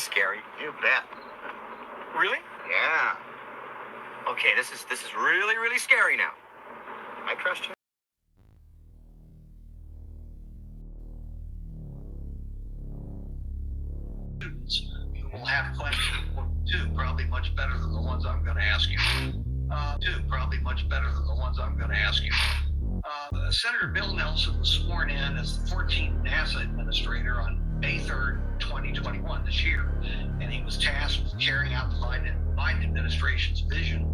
scary? You bet. Really? Yeah. Okay, this is really, really scary now. I trust you. Students who will have questions too, probably much better than the ones I'm going to ask you. Senator Bill Nelson was sworn in as the 14th NASA administrator on May 3rd, 2021, this year, and he was tasked with carrying out the Biden administration's vision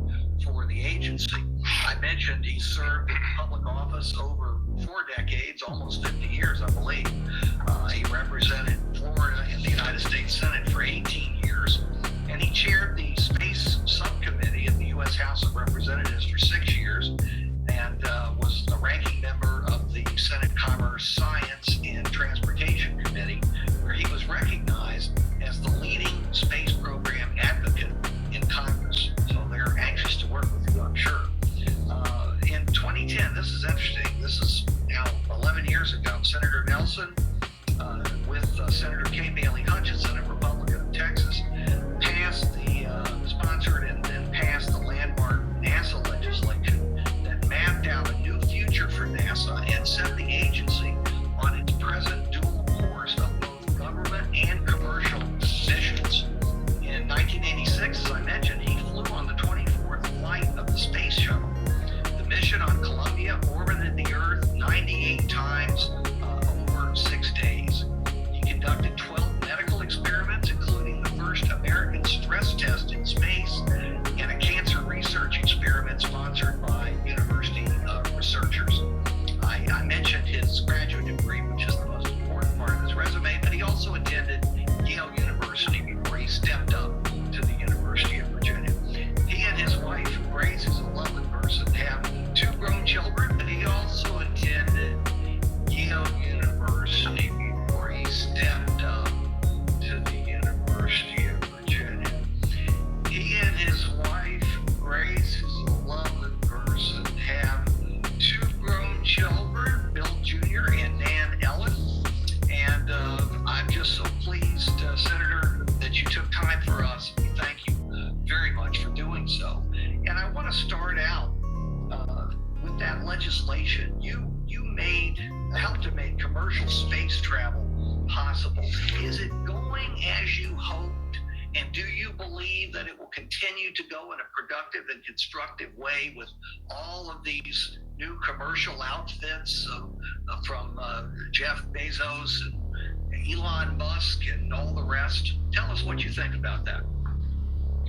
for the agency. I mentioned he served in public office over 4 decades, almost 50 years, I believe. He represented Florida in the United States Senate for 18 years, and he chaired the Space Subcommittee of the U.S. House of Representatives for 6 years, and was a ranking member of the Senate Commerce, Science, and Transportation Committee, where he was recognized as the leading space program advocate in Congress. So they're anxious to work with you, I'm sure. In 2010, this is interesting, this is now 11 years ago, Senator Nelson, with Senator Kay Bailey Hutchinson, a Republican of Texas, sponsored and then passed the landmark NASA legislation that mapped out a new future for NASA and set the agency on its present dual course of both government and commercial missions. In 1986, as I mentioned, he flew on the 24th flight of the space shuttle. The mission on Columbia orbited the Earth 98 times over 6 days. He conducted 12 medical experiments, including the first American stress test in space and a cancer research experiment sponsored by university researchers. I mentioned his graduate degree, which is the most important part of his resume, but he also attended Yale University before he stepped up to the University of Virginia. He and his wife, Grace, who's a lovely person, have 2 grown children, but he also attended Yale University before he stepped up to the University of Virginia. He and his wife, Grace, who's a lovely person, have 2 grown children, Bill Jr. and Nan Ellen. And I'm just so pleased, Senator, that you took time for us. We thank you very much for doing so. And I want to start out with that legislation. You helped to make commercial space travel possible. Is it going as you hoped? And do you believe that it will continue to go in a productive and constructive way with all of these new commercial outfits from Jeff Bezos and Elon Musk and all the rest? Tell us what you think about that.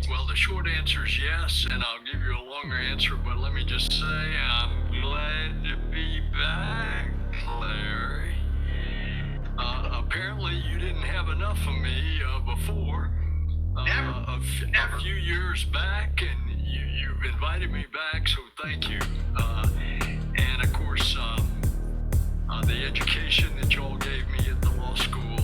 Well, the short answer is yes, and I'll give you a longer answer, but let me just say I'm glad to be back, Larry. Apparently you didn't have enough of me before. Never. A few years back, and you've invited me back, so thank you. And of course, the education that y'all gave me at the law school,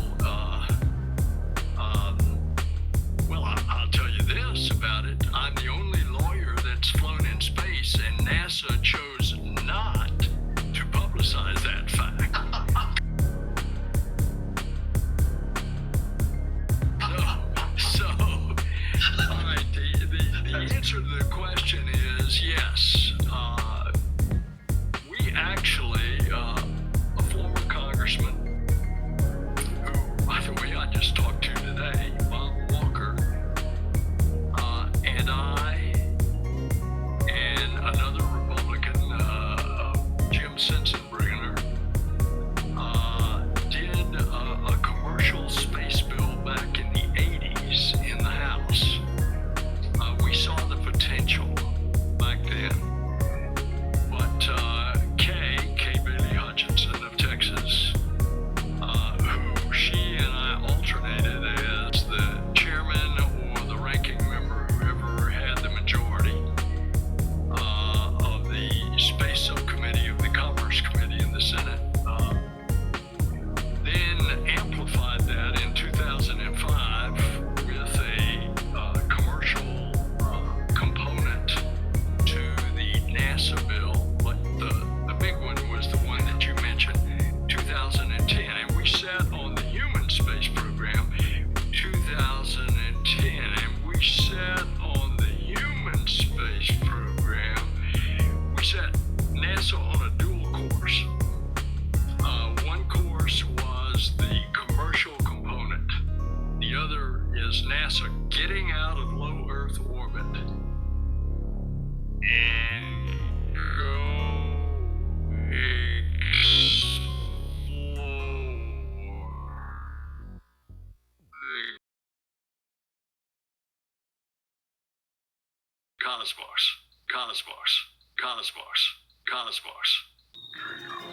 well, I'll tell you this about it. I'm the only lawyer that's flown in space, and NASA chose not to publicize that fact. So, all right, the answer to the question is yes. We actually, a former congressman, who, by the way, I just talked to today, Bob Walker, and I, and another Republican, Jim Sensenbrenner, did a commercial space bill back in the 80s in the House. We saw the potential back then. Cosmos, Cosmos, Cosmos, Cosmos.